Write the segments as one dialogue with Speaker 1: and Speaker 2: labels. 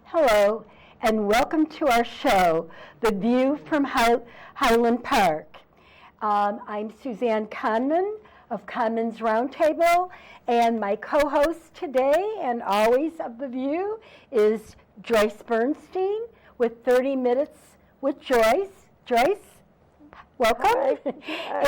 Speaker 1: Hello, and welcome to our show, The View from Highland Park. I'm Suzanne Conman of Conman's Roundtable, and my co-host today and always of The View is Joyce Bernstein with 30 Minutes with Joyce. Joyce, welcome.
Speaker 2: Hi.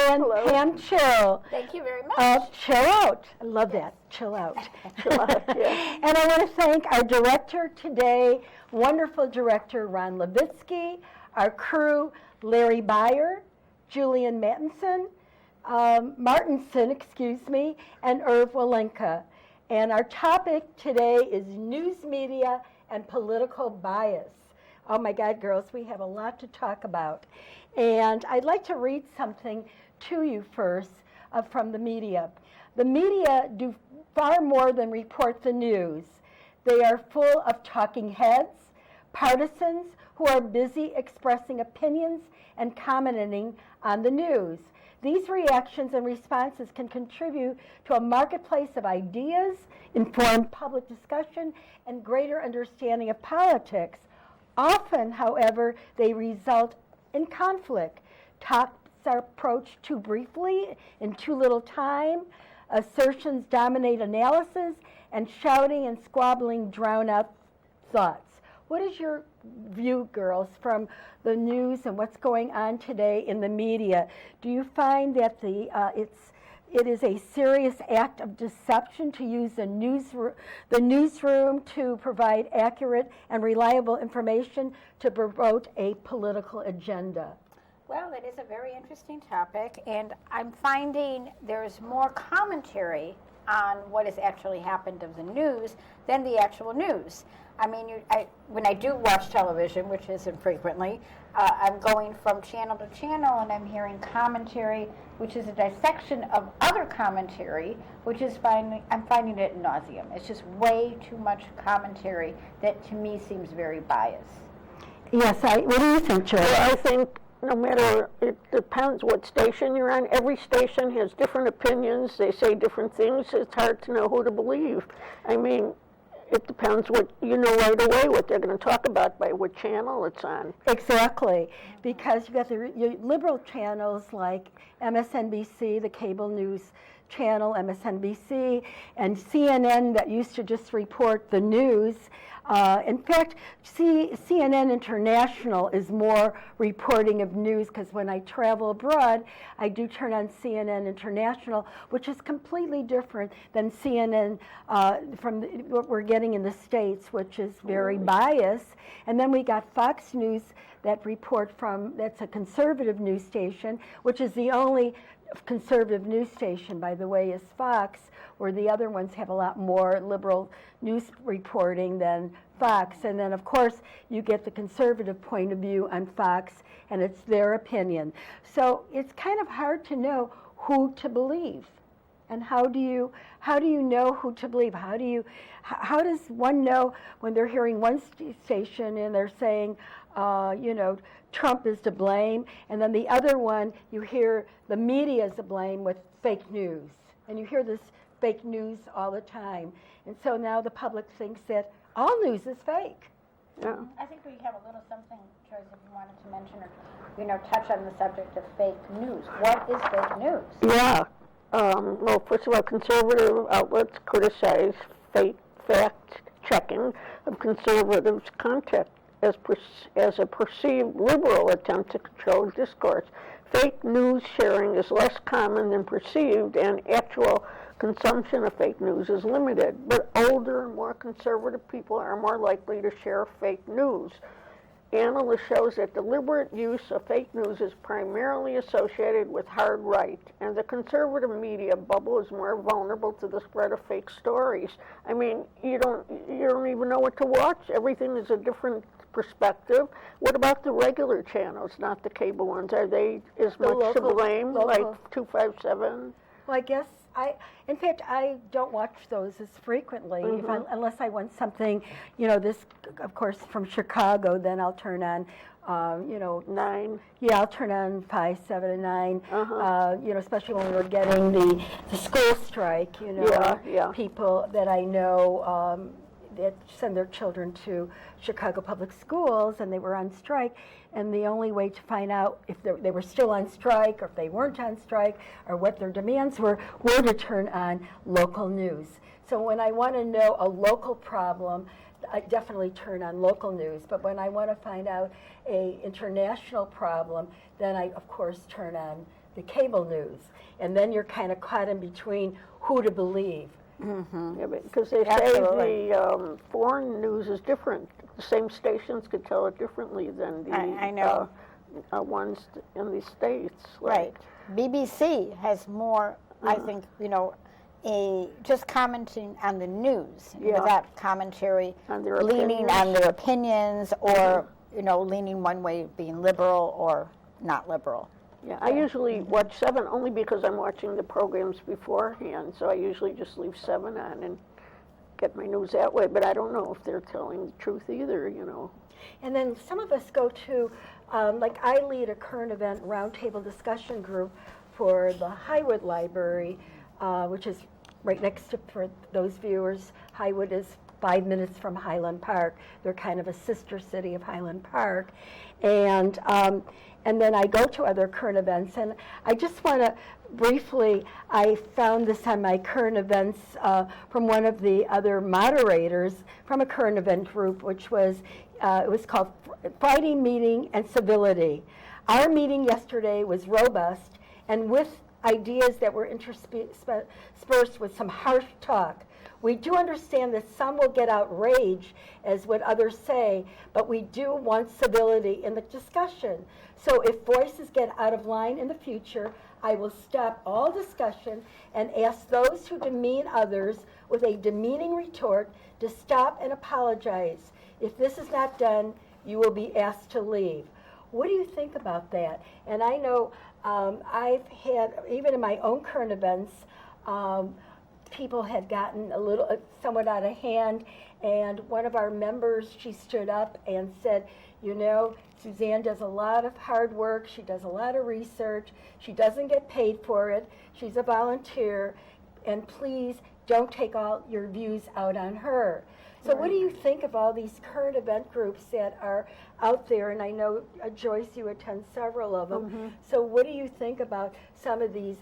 Speaker 1: And
Speaker 2: Hello.
Speaker 1: Pam Chill.
Speaker 3: Thank you very much.
Speaker 1: Chill Out. I love that. Chill Out.
Speaker 2: Chill Out, yeah.
Speaker 1: And I want to thank our director today, wonderful director Ron Levitsky, our crew, Larry Byer, Julian Martinson, and Irv Walenka. And our topic today is news media and political bias. Oh my God, girls, we have a lot to talk about. And I'd like to read something to you first from the media. The media do far more than report the news. They are full of talking heads, partisans who are busy expressing opinions and commenting on the news. These reactions and responses can contribute to a marketplace of ideas, informed public discussion, and greater understanding of politics. Often, however, they result in conflict. Topics are approached too briefly, in too little time. Assertions dominate analysis, and shouting and squabbling drown out thoughts. What is your view, girls, from the news and what's going on today in the media? Do you find that it is a serious act of deception to use the newsroom to provide accurate and reliable information to promote a political agenda?
Speaker 3: Well, it is a very interesting topic, and I'm finding there's more commentary on what has actually happened of the news than the actual news. I mean, when I do watch television, which isn't frequently, I'm going from channel to channel and I'm hearing commentary, which is a dissection of other commentary, which is I'm finding it nauseum. It's just way too much commentary that to me seems very biased.
Speaker 1: Yes, what do you think, Joy?
Speaker 2: Well, I think no matter, it depends what station you're on. Every station has different opinions. They say different things. It's hard to know who to believe. I mean, it depends what you know right away what they're going to talk about by what channel it's on.
Speaker 1: Exactly, because you got your liberal channels like MSNBC, the cable news channel, MSNBC, and CNN that used to just report the news. In fact, CNN International is more reporting of news, because when I travel abroad, I do turn on CNN International, which is completely different than CNN from what we're getting in the States, which is very biased. And then we got Fox News that's a conservative news station, which is the only conservative news station, by the way, is Fox, where the other ones have a lot more liberal news reporting than Fox. And then, of course, you get the conservative point of view on Fox, and it's their opinion. So it's kind of hard to know who to believe. And how do you know who to believe? How does one know when they're hearing one station and they're saying, Trump is to blame, and then the other one, you hear the media is to blame with fake news. And you hear this fake news all the time. And so now the public thinks that all news is fake.
Speaker 2: Yeah.
Speaker 3: I think we have a little something, Joyce, if you wanted to mention or, touch on the subject of fake news. What is fake news?
Speaker 2: Yeah. Well, first of all, conservative outlets criticize fact-checking of conservatives' content as a perceived liberal attempt to control discourse. Fake news sharing is less common than perceived, and actual consumption of fake news is limited. But older, more conservative people are more likely to share fake news. Analysis shows that deliberate use of fake news is primarily associated with hard right, and the conservative media bubble is more vulnerable to the spread of fake stories. I mean, you don't even know what to watch. Everything is a different perspective. What about the regular channels, not the cable ones? Are they as much to blame, like 257?
Speaker 1: Well, I guess in fact, I don't watch those as frequently, unless I want something, this, of course, from Chicago, then I'll turn on You know,
Speaker 2: 9.
Speaker 1: yeah, I'll turn on 5, 7, and 9.
Speaker 2: Uh-huh.
Speaker 1: You know, especially when we're getting the school strike. You know,
Speaker 2: Yeah.
Speaker 1: people that I know that send their children to Chicago Public Schools, and they were on strike. And the only way to find out if they were still on strike or if they weren't on strike or what their demands were to turn on local news. So when I want to know a local problem, I definitely turn on local news. But when I want to find out a international problem, then I, of course, turn on the cable news. And then you're kind of caught in between who to believe.
Speaker 3: Mm-hmm.
Speaker 2: Yeah, because they
Speaker 3: Absolutely.
Speaker 2: say the foreign news is different. The same stations could tell it differently than the
Speaker 3: I know.
Speaker 2: Ones in the States.
Speaker 3: Right. BBC has more, I think, you know, just commenting on the news without commentary,
Speaker 2: On their
Speaker 3: leaning
Speaker 2: opinions.
Speaker 3: on their opinions or, you know, leaning one way, being liberal or not liberal.
Speaker 2: Yeah, I usually watch 7 only because I'm watching the programs beforehand, so I usually just leave 7 on and get my news that way, but I don't know if they're telling the truth either, you know.
Speaker 1: And then some of us go to, like I lead a current event roundtable discussion group for the Highwood Library, which is right next to, for those viewers, Highwood is 5 minutes from Highland Park. They're kind of a sister city of Highland Park. And then I go to other current events, and I just want to briefly, I found this on my current events from one of the other moderators from a current event group, which was, it was called Friday Meeting and Civility. Our meeting yesterday was robust, and with ideas that were interspersed with some harsh talk. We do understand that some will get outraged, as what others say, but we do want civility in the discussion. So if voices get out of line in the future, I will stop all discussion and ask those who demean others with a demeaning retort to stop and apologize. If this is not done, you will be asked to leave. What do you think about that? And I know I've had, even in my own current events, people had gotten a little, somewhat out of hand, and one of our members, she stood up and said, you know, Suzanne does a lot of hard work, she does a lot of research, she doesn't get paid for it, she's a volunteer, and please don't take all your views out on her. So what do you think of all these current event groups that are out there? And I know, Joyce, you attend several of them.
Speaker 2: Mm-hmm.
Speaker 1: So what do you think about some of these,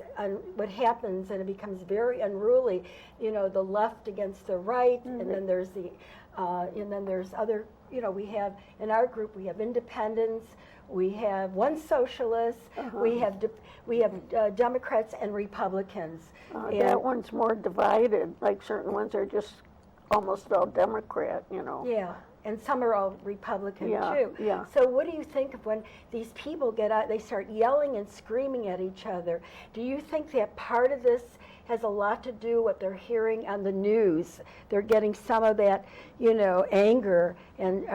Speaker 1: what happens, and it becomes very unruly, you know, the left against the right, and then there's there's other, you know, we have, in our group, we have independents, we have one socialist, we have Democrats and Republicans.
Speaker 2: That one's more divided, like certain ones are just almost all Democrat, you know.
Speaker 1: Yeah, and some are all Republican too.
Speaker 2: Yeah.
Speaker 1: So what do you think of when these people get out, they start yelling and screaming at each other? Do you think that part of this has a lot to do with what they're hearing on the news? They're getting some of that, you know, anger, and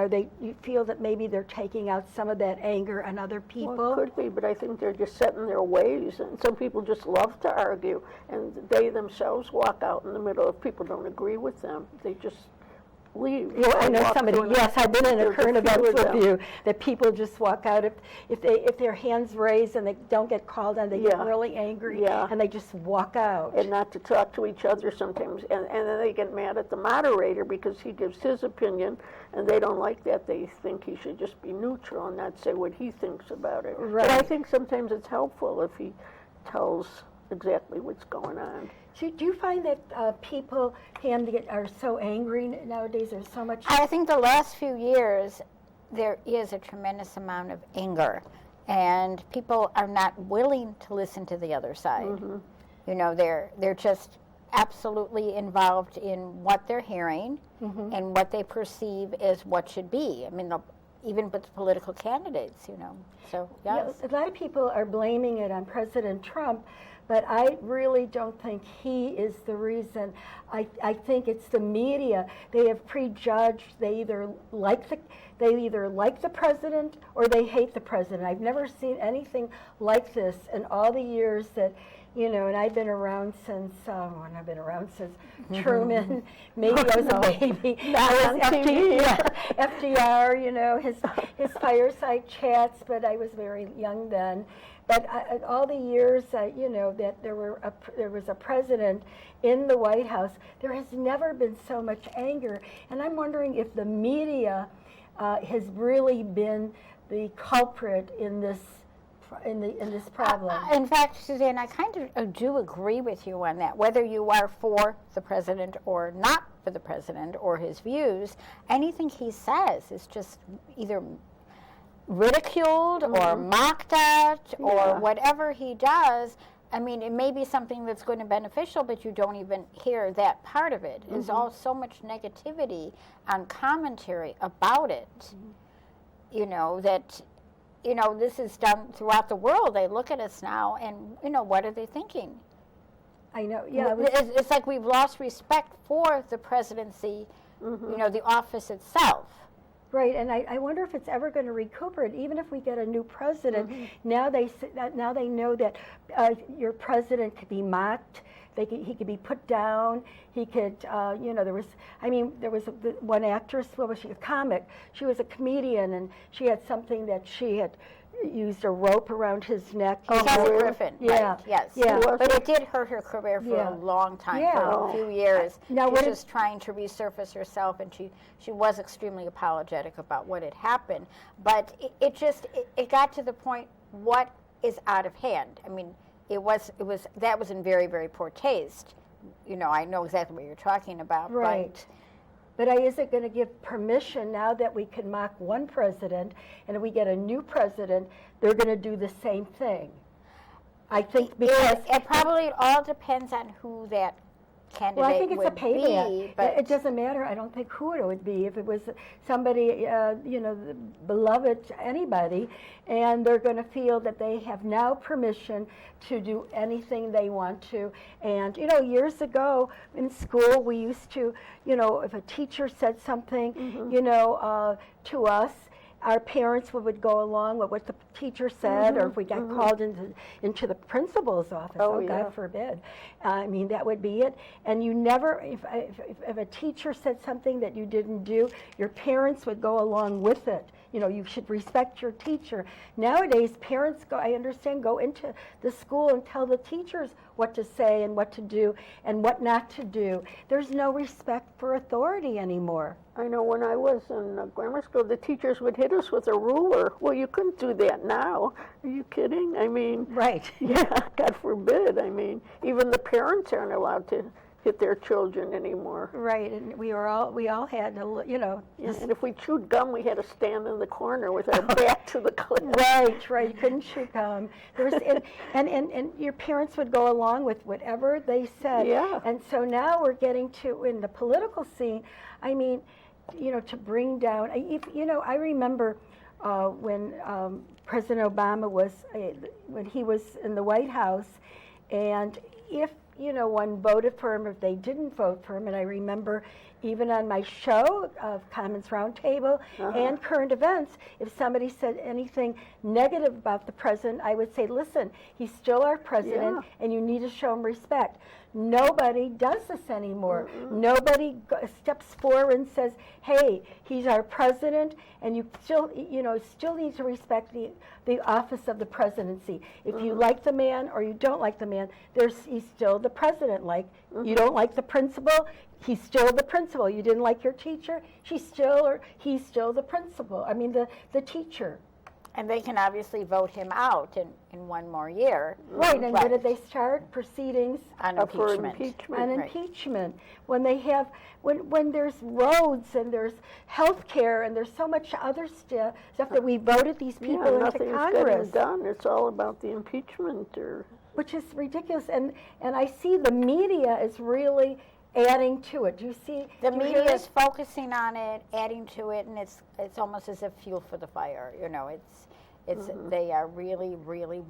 Speaker 1: you feel that maybe they're taking out some of that anger on other people?
Speaker 2: Well, it could be, but I think they're just set in their ways, and some people just love to argue, and they themselves walk out in the middle if people don't agree with them. They just leave.
Speaker 1: You know, I know somebody, yes, I've been in a current event with
Speaker 2: them.
Speaker 1: you, that people just walk out, if their hands raised and they don't get called on, they get really angry, and they just walk out.
Speaker 2: And not to talk to each other sometimes, and then they get mad at the moderator because he gives his opinion, and they don't like that. They think he should just be neutral and not say what he thinks about it.
Speaker 1: Right.
Speaker 2: But I think sometimes it's helpful if he tells exactly what's going on.
Speaker 1: Do you find that people are so angry nowadays? There's so much.
Speaker 3: I think the last few years, there is a tremendous amount of anger, and people are not willing to listen to the other side. You know, they're just absolutely involved in what they're hearing and what they perceive as what should be. I mean, even with political candidates, you know. So, yes.
Speaker 1: A lot of people are blaming it on President Trump, but I really don't think he is the reason. I think it's the media. They have prejudged. They either like the president or they hate the president. I've never seen anything like this in all the years that, you know, and I've been around since, when I've been around since Truman, maybe I was a baby. I was FDR, you know, his fireside chats, but I was very young then. But all the years, you know, that there was a president in the White House, there has never been so much anger. And I'm wondering if the media has really been the culprit in this problem.
Speaker 3: In fact, Suzanne, I kind of do agree with you on that. Whether you are for the president or not for the president or his views, anything he says is just either ridiculed or mocked at or whatever he does. I mean, it may be something that's going to be beneficial, but you don't even hear that part of it. There's all so much negativity on commentary about it, you know, that, you know, this is done throughout the world. They look at us now and, you know, what are they thinking?
Speaker 1: I know, yeah.
Speaker 3: It's like we've lost respect for the presidency, you know, the office itself.
Speaker 1: Right, and I wonder if it's ever going to recuperate. Even if we get a new president, now they know that your president could be mocked. He could be put down. He could, you know, there was one actress. What was she? A comic. She was a comedian, and she had something that she had used a rope around his neck.
Speaker 3: Kathy Griffin,
Speaker 1: yeah,
Speaker 3: right, yes.
Speaker 1: Yeah.
Speaker 3: But it did hurt her career for a long time, for a few years. Now, she was just trying to resurface herself, and she was extremely apologetic about what had happened. But it got to the point, what is out of hand? I mean, that was in very, very poor taste. You know, I know exactly what you're talking about.
Speaker 1: Right. But is it going to give permission now that we can mock one president, and if we get a new president, they're going to do the same thing? I think because
Speaker 3: it probably all depends on who that candidate
Speaker 1: well, I think it's a payback.
Speaker 3: But
Speaker 1: it doesn't matter. I don't think who it would be. If it was somebody, you know, beloved anybody, and they're going to feel that they have now permission to do anything they want to. And, you know, years ago in school, we used to, you know, if a teacher said something, you know, to us, our parents would go along with what the teacher said, or if we got called into the principal's office, God forbid. I mean, that would be it. And you never, if a teacher said something that you didn't do, your parents would go along with it. You know, you should respect your teacher. Nowadays, parents go into the school and tell the teachers what to say and what to do and what not to do. There's no respect for authority anymore.
Speaker 2: I know when I was in grammar school, the teachers would hit us with a ruler. Well, you couldn't do that now. Are you kidding? I mean,
Speaker 1: right.
Speaker 2: Yeah, God forbid. I mean, even the parents aren't allowed to hit their children anymore.
Speaker 1: Right, and we all had to, you know.
Speaker 2: Yeah, and if we chewed gum, we had to stand in the corner with our back to the class.
Speaker 1: Right. You couldn't chew gum. There was, and your parents would go along with whatever they said.
Speaker 2: Yeah.
Speaker 1: And so now we're getting to, in the political scene, I mean, you know, to bring down, I remember when President Obama when he was in the White House, and if, you know, one voted for him, if they didn't vote for him, and I remember even on my show of Commons Roundtable and Current Events, if somebody said anything negative about the president, I would say, listen, he's still our president, and you need to show him respect. Nobody does this anymore. Nobody steps forward and says, hey, he's our president, and you still need to respect the office of the presidency. If you like the man or you don't like the man, he's still the president. Like, you don't like the principal, he's still the principal. You didn't like your teacher, he's still the principal. I mean, the teacher.
Speaker 3: And they can obviously vote him out in one more year.
Speaker 1: Right, and when did they start? Proceedings
Speaker 3: on impeachment.
Speaker 1: On impeachment. When they have, when there's roads and there's health care and there's so much other stuff that we voted these people into Congress.
Speaker 2: Nothing's getting done. It's all about the impeachment.
Speaker 1: Which is ridiculous. And I see the media is really adding to it. Do you see?
Speaker 3: The media is focusing on it, adding to it, and it's almost as if fuel for the fire. You know, it's they are really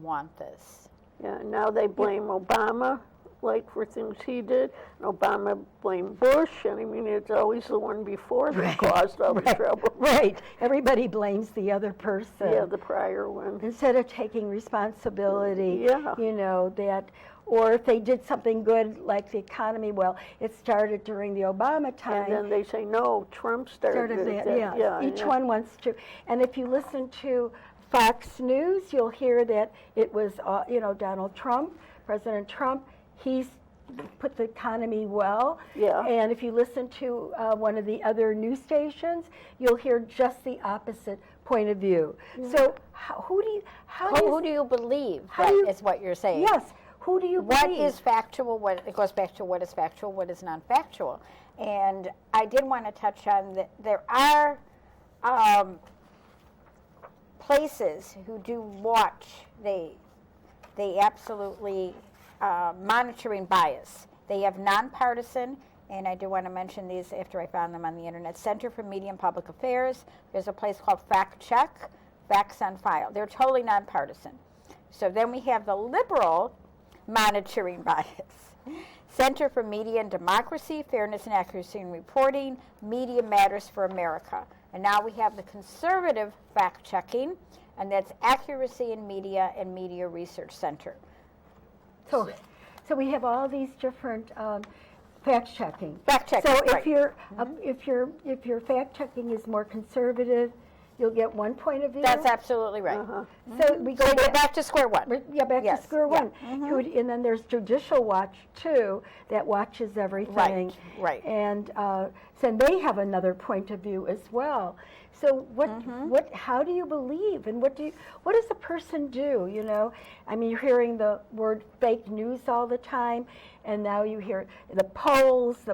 Speaker 3: want this.
Speaker 2: Yeah, now they blame Obama, like for things he did, and Obama blamed Bush, and I mean, it's always the one before that caused all the trouble.
Speaker 1: Right. Everybody blames the other person.
Speaker 2: Yeah, the prior one.
Speaker 1: Instead of taking responsibility,
Speaker 2: Yeah.
Speaker 1: you know, that, or if they did something good like the economy, well, it started during the Obama time.
Speaker 2: And then they say, no, Trump started
Speaker 1: that,
Speaker 2: it.
Speaker 1: yeah. Each one wants to. And if you listen to Fox News, you'll hear that it was, you know, Donald Trump, President Trump, he's put the economy well.
Speaker 2: Yeah.
Speaker 1: And if you listen to one of the other news stations, you'll hear just the opposite point of view. So who do you
Speaker 3: believe,
Speaker 1: how
Speaker 3: right,
Speaker 1: do you-
Speaker 3: is what you're saying.
Speaker 1: Yes. Who do you
Speaker 3: What
Speaker 1: believe?
Speaker 3: is factual? It goes back to what is factual, what is non-factual. And I did want to touch on that there are places who do watch, they absolutely monitoring bias. They have nonpartisan, and I do want to mention these after I found them on the internet, Center for Media and Public Affairs. There's a place called Fact Check, Facts on File. They're totally nonpartisan. So then we have the liberal monitoring bias. Center for Media and Democracy, Fairness and Accuracy in Reporting, Media Matters for America. And now we have the conservative fact-checking, and that's Accuracy in Media and Media Research Center.
Speaker 1: So we have all these different fact-checking.
Speaker 3: Fact-checking,
Speaker 1: So
Speaker 3: right.
Speaker 1: if your fact-checking is more conservative, you'll get one point of view.
Speaker 3: That's absolutely right.
Speaker 1: So we go
Speaker 3: So we're back to square one.
Speaker 1: Yeah, back
Speaker 3: Yes,
Speaker 1: to square
Speaker 3: yeah.
Speaker 1: one. And then there's Judicial Watch, too, that watches everything.
Speaker 3: Right.
Speaker 1: And so they have another point of view as well. So how do you believe, and what does a person do, you know? I mean, you're hearing the word fake news all the time, and now you hear the polls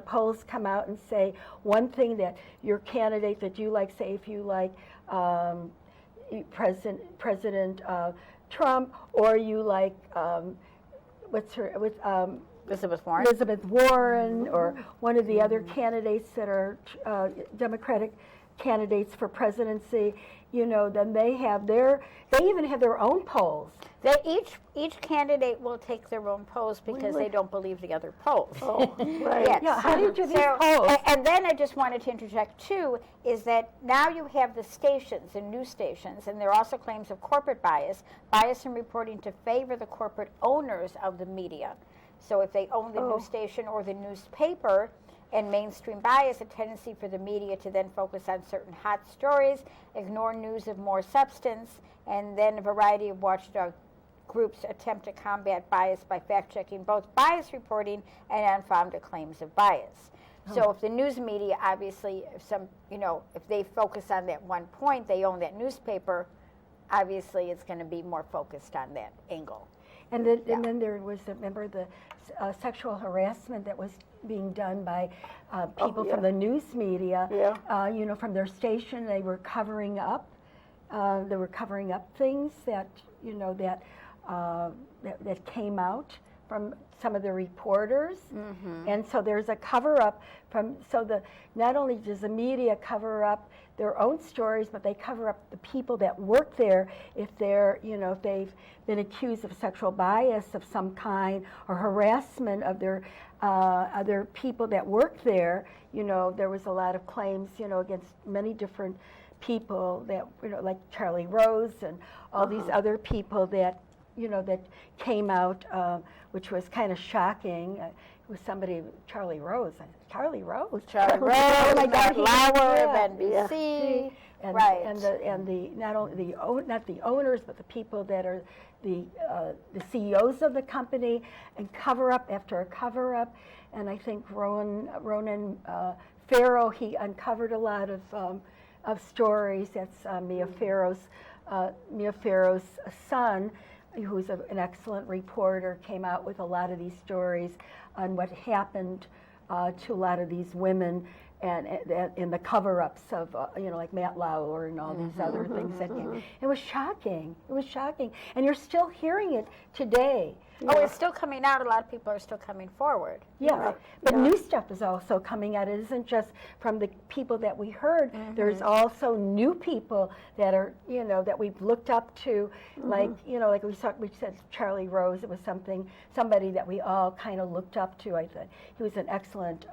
Speaker 1: come out and say one thing that your candidate that you like, say if you like President Trump, or you like Elizabeth Warren, or one of the other candidates that are Democratic candidates for presidency, you know, then they even have their own polls.
Speaker 3: Each candidate will take their own polls because they don't believe the other polls.
Speaker 2: Oh, right.
Speaker 3: Yes.
Speaker 1: Yeah, how do you do these polls?
Speaker 3: And then I just wanted to interject too, is that now you have the stations and news stations, and there are also claims of corporate bias in reporting to favor the corporate owners of the media. So if they own the news station or the newspaper, and mainstream bias, a tendency for the media to then focus on certain hot stories, ignore news of more substance, and then a variety of watchdog groups attempt to combat bias by fact-checking both bias reporting and unfounded claims of bias. So if the news media, obviously, if they focus on that one point, they own that newspaper, obviously it's going to be more focused on that angle.
Speaker 1: And then there was, remember, the sexual harassment that was being done by people from the news media.
Speaker 2: Yeah.
Speaker 1: You know, from their station, they were covering up. They were covering up things that that came out from some of the reporters. And so there's a cover-up not only does the media cover up their own stories, but they cover up the people that work there if if they've been accused of sexual bias of some kind or harassment of their other people that work there. You know, there was a lot of claims, against many different people that, like Charlie Rose and all these other people that, that came out, which was kind of shocking. It was somebody, Charlie Rose. Charlie Rose,
Speaker 3: oh my God, Lauer of NBC,
Speaker 1: and,
Speaker 3: right?
Speaker 1: And the not the owners, but the people that are the CEOs of the company, and cover up after cover up. And I think Ronan Farrow, he uncovered a lot of stories. That's Mia Farrow's son, who's an excellent reporter, came out with a lot of these stories on what happened to a lot of these women, and the cover-ups of, like Matt Lauer and all these other things that came. It was shocking. It was shocking. And you're still hearing it today.
Speaker 3: Oh, it's still coming out. A lot of people are still coming forward.
Speaker 1: Yeah, but new stuff is also coming out. It isn't just from the people that we heard. There's also new people that are, that we've looked up to, like we said Charlie Rose. It was somebody that we all kind of looked up to. I thought he was an excellent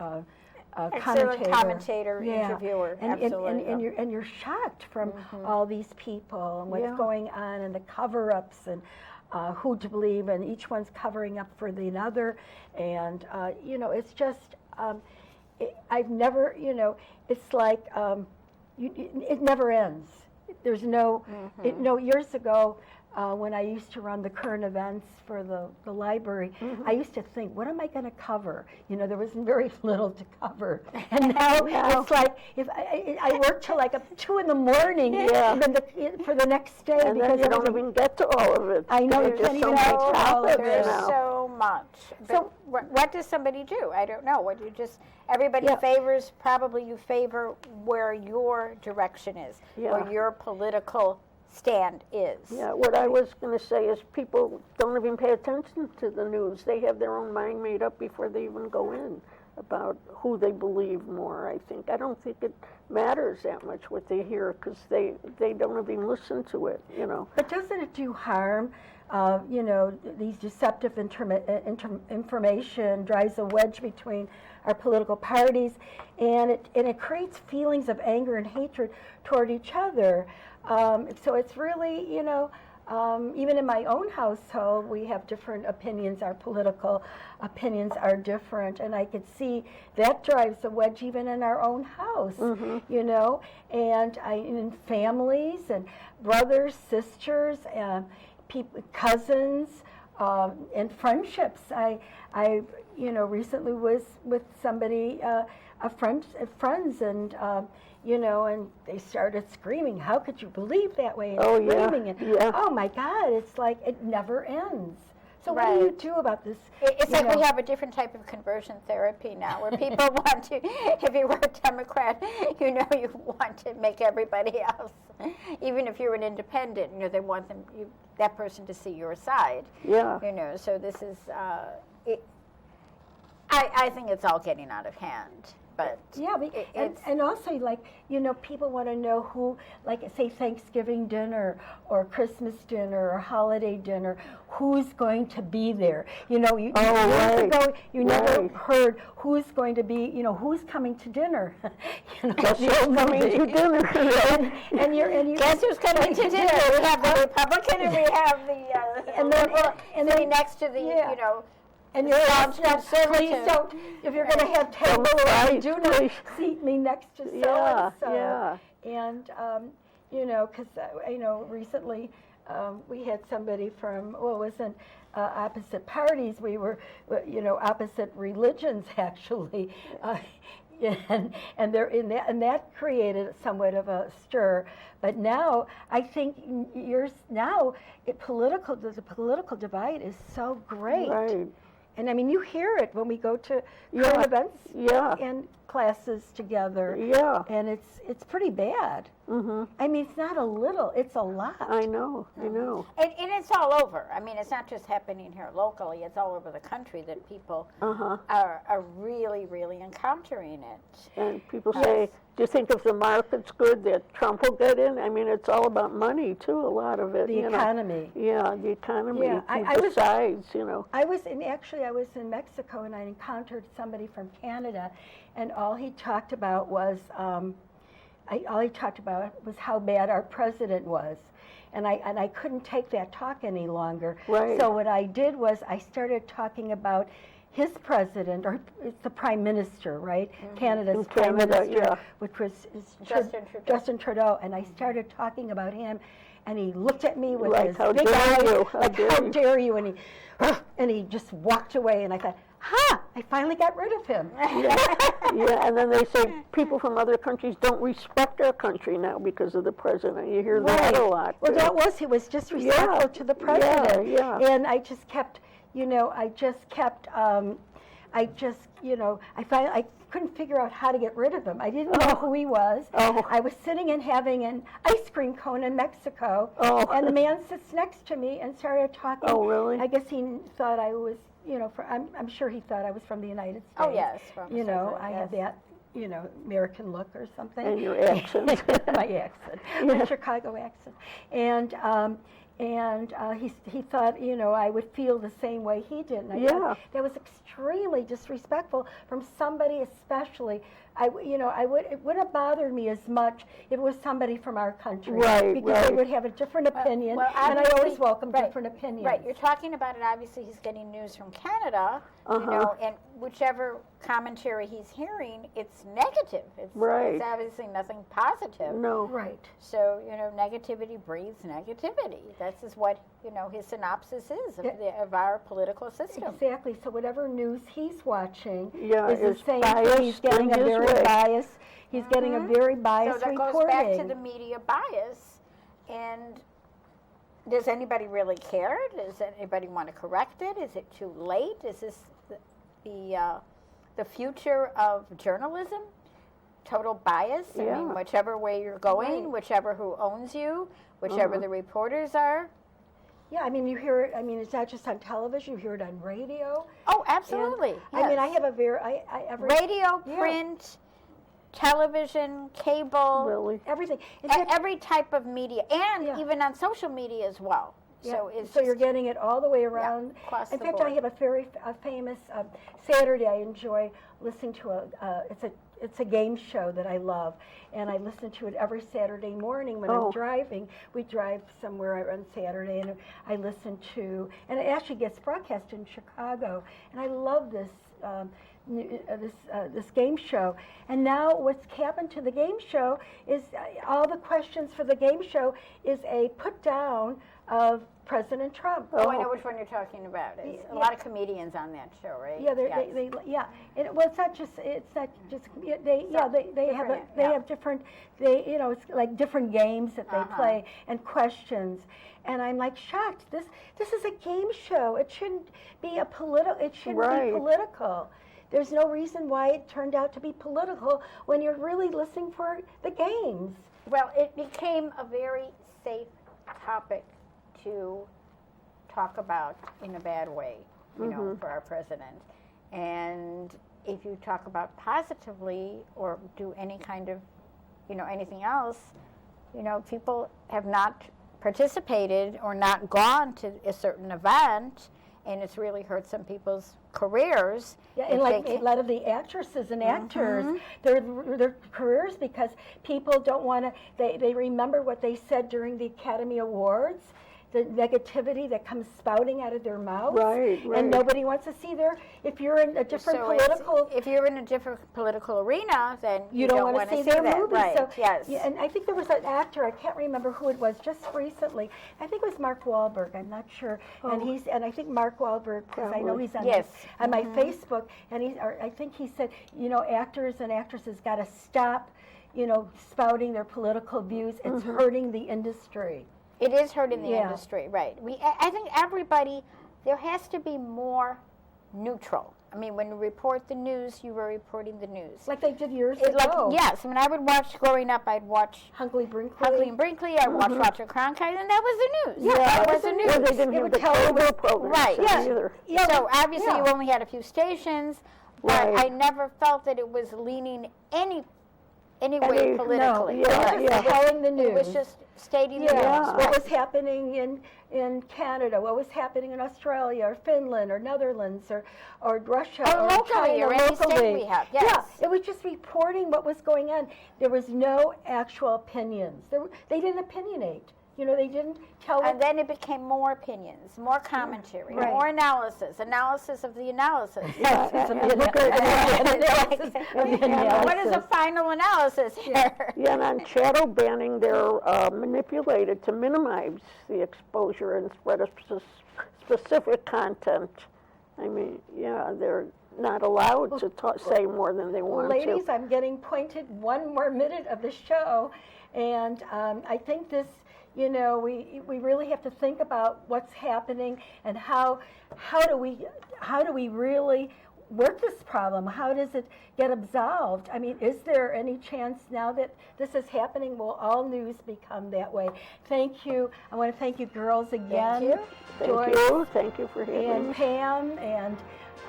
Speaker 3: commentator, interviewer,
Speaker 1: absolutely. And you're shocked from all these people and what's going on and the cover-ups and who to believe, and each one's covering up for the other, and it's just I've never, it's like it never ends. There's no, years ago. When I used to run the current events for the library, I used to think, what am I going to cover? There was very little to cover. And now it's like, if I work till like 2 in the morning for the next day.
Speaker 2: And then you don't even get to all of it.
Speaker 1: I know, you can't even get to all of it.
Speaker 3: There's so much. So what does somebody do? I don't know. Everybody favors, probably you favor where your direction is, where your political stand is.
Speaker 2: Yeah, what I was going to say is people don't even pay attention to the news. They have their own mind made up before they even go in about who they believe more, I think. I don't think it matters that much what they hear because they don't even listen to it,
Speaker 1: But doesn't it do harm? These deceptive information drives a wedge between our political parties, and it creates feelings of anger and hatred toward each other. So it's really, even in my own household, we have different opinions. Our political opinions are different, and I could see that drives a wedge even in our own house, and in families and brothers, sisters, cousins, and friendships. I recently was with somebody, friends, and and they started screaming, how could you believe that way? And screaming. And, oh my God, it's like it never ends. So what do you do about this?
Speaker 3: It's like we have a different type of conversion therapy now where people want to, if you were a Democrat, you want to make everybody else, even if you're an independent, they want that person to see your side.
Speaker 2: Yeah.
Speaker 3: So this is, I think it's all getting out of hand. But
Speaker 1: and also, people want to know who, say Thanksgiving dinner or Christmas dinner or holiday dinner, who's going to be there. Years ago, you never heard who's going to be, who's coming to dinner.
Speaker 2: Guess who's coming to dinner?
Speaker 1: and you
Speaker 3: guess who's coming to dinner? We have the Republican and we have the liberal, and then next to the,
Speaker 1: and you're please don't, if you're going to have table, do not seat me next to so-and-so. And, because, recently we had somebody from, it wasn't opposite parties, we were, opposite religions, actually. And that created somewhat of a stir. But now, I think the political divide is so great.
Speaker 2: Right.
Speaker 1: And I mean, you hear it when we go to current events and classes together.
Speaker 2: Yeah.
Speaker 1: And it's pretty bad. I mean, it's not a little, it's a lot.
Speaker 2: I know.
Speaker 3: And it's all over. I mean, it's not just happening here locally. It's all over the country that people are really, really encountering it.
Speaker 2: And people say, do you think if the market's good that Trump will get in? I mean, it's all about money, too, a lot of it.
Speaker 1: The economy.
Speaker 2: Yeah, the economy decides,
Speaker 1: I was in Mexico, and I encountered somebody from Canada, and all he talked about was how bad our president was. And I couldn't take that talk any longer.
Speaker 2: Right.
Speaker 1: So what I did was I started talking about his president, or it's the prime minister, right? Canada's prime minister, which was Justin Trudeau. And I started talking about him, and he looked at me with his big eyes, how dare you? And he just walked away, and I thought, I finally got rid of him.
Speaker 2: And then they say people from other countries don't respect our country now because of the president. You hear that a lot.
Speaker 1: Well, he was disrespectful to the president. And I just kept, I just, I couldn't figure out how to get rid of him. I didn't know who he was.
Speaker 2: Oh.
Speaker 1: I was sitting and having an ice cream cone in Mexico, and the man sits next to me and started talking.
Speaker 2: Oh, really?
Speaker 1: I guess he thought I was, I'm sure he thought I was from the United States.
Speaker 3: Oh, yes.
Speaker 1: I had that, American look or something.
Speaker 2: And your accent.
Speaker 1: My accent, my Chicago accent. And he thought, I would feel the same way he did. And I thought that was extremely disrespectful from somebody, especially. It wouldn't have bothered me as much if it was somebody from our country, because they would have a different opinion, and I always welcome different opinions.
Speaker 3: Right, you're talking about it. Obviously, he's getting news from Canada, and whichever commentary he's hearing, it's negative. It's obviously nothing positive.
Speaker 2: No.
Speaker 1: Right.
Speaker 3: So, negativity breeds negativity. That's just what, his synopsis is of our political system.
Speaker 1: Exactly. So whatever news he's watching
Speaker 2: is
Speaker 1: the same
Speaker 2: biased
Speaker 1: thing. He's getting a very biased. He's getting a very biased
Speaker 3: reporting. So that goes back to the media bias. And does anybody really care? Does anybody want to correct it? Is it too late? Is this the future of journalism? Total bias? I mean, whichever way you're going, whichever who owns you, whichever the reporters are.
Speaker 1: Yeah, I mean, you hear it. I mean, it's not just on television. You hear it on radio.
Speaker 3: Oh, absolutely.
Speaker 1: I mean, I have a very
Speaker 3: radio, print, television, cable,
Speaker 1: everything.
Speaker 3: Every type of media, and even on social media as well.
Speaker 1: Yeah. So you're getting it all the way around.
Speaker 3: Across
Speaker 1: In
Speaker 3: the
Speaker 1: fact,
Speaker 3: board.
Speaker 1: I have a famous Saturday. I enjoy listening to it's a game show that I love, and I listen to it every Saturday morning when I'm driving. We drive somewhere on Saturday, and I listen to, and it actually gets broadcast in Chicago, and I love this. This game show, and now what's happened to the game show is all the questions for the game show is a put down of President Trump.
Speaker 3: Oh, I know which one you're talking about. It's a lot of comedians on that show, right?
Speaker 1: Yeah, and it's not just they have different it's like different games that they play and questions. And I'm like shocked. This is a game show. It shouldn't be be political. There's no reason why it turned out to be political when you're really listening for the games.
Speaker 3: Well, it became a very safe topic to talk about in a bad way, for our president. And if you talk about positively or do any kind of, anything else, people have not participated or not gone to a certain event, and it's really hurt some people's careers.
Speaker 1: Yeah, and like a lot of the actresses and actors, their careers, because people don't want to, they remember what they said during the Academy Awards, the negativity that comes spouting out of their mouths.
Speaker 2: Right.
Speaker 1: And nobody wants to see if you're in a different
Speaker 3: if you're in a different political arena, then
Speaker 1: you don't want to see their movies.
Speaker 3: Right,
Speaker 1: so,
Speaker 3: yes.
Speaker 1: Yeah, and I think there was an actor, I can't remember who it was, just recently. I think it was Mark Wahlberg, I'm not sure. And I think Mark Wahlberg, because I know he's on my Facebook, and I think he said, actors and actresses got to stop, spouting their political views. It's hurting the industry.
Speaker 3: It is hurting the industry, right. I think everybody, there has to be more neutral. I mean, when you report the news, you were reporting the news.
Speaker 1: Like they did years ago.
Speaker 3: Yes, I mean, I would watch, growing up, I'd watch
Speaker 1: Hunkley Brinkley.
Speaker 3: I'd watch Roger Cronkite, and that was the news.
Speaker 1: Yeah,
Speaker 3: that was the news.
Speaker 2: Well, they didn't have the cable program either.
Speaker 3: Yeah. So obviously you only had a few stations, but I never felt that it was leaning any way politically.
Speaker 1: Telling the news.
Speaker 3: It was just stating the news.
Speaker 1: What was happening in Canada, what was happening in Australia or Finland or Netherlands or Russia
Speaker 3: or locally,
Speaker 1: China,
Speaker 3: or any state we have. Yes.
Speaker 1: Yeah, it was just reporting what was going on. There was no actual opinions. They didn't opinionate. They didn't tell.
Speaker 3: And then it became more opinions, more commentary, more analysis of the analysis. What is the final analysis here?
Speaker 2: Yeah, and on shadow banning, they're manipulated to minimize the exposure and spread of specific content. I mean, they're not allowed to say more than they want to.
Speaker 1: Ladies, I'm getting pointed 1 more minute of the show, and I think this. We really have to think about what's happening and how do we really work this problem? How does it get absolved? I mean, is there any chance now that this is happening, will all news become that way? Thank you. I want to thank you girls again.
Speaker 3: Thank you.
Speaker 1: Joyce
Speaker 2: Thank you for having
Speaker 1: and
Speaker 2: me.
Speaker 1: Pam and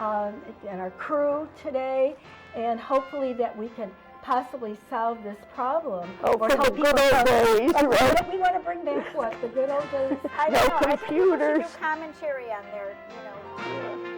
Speaker 1: our crew today, and hopefully that we can possibly solve this problem.
Speaker 2: Oh,
Speaker 1: Or
Speaker 2: for
Speaker 1: help
Speaker 2: the
Speaker 1: people
Speaker 2: good old
Speaker 1: solve-
Speaker 2: days,
Speaker 1: Oh,
Speaker 2: right?
Speaker 1: We want to bring back what? The good old days?
Speaker 3: I
Speaker 2: No
Speaker 3: don't know. I think we should
Speaker 2: computers.
Speaker 3: do commentary on their, you know.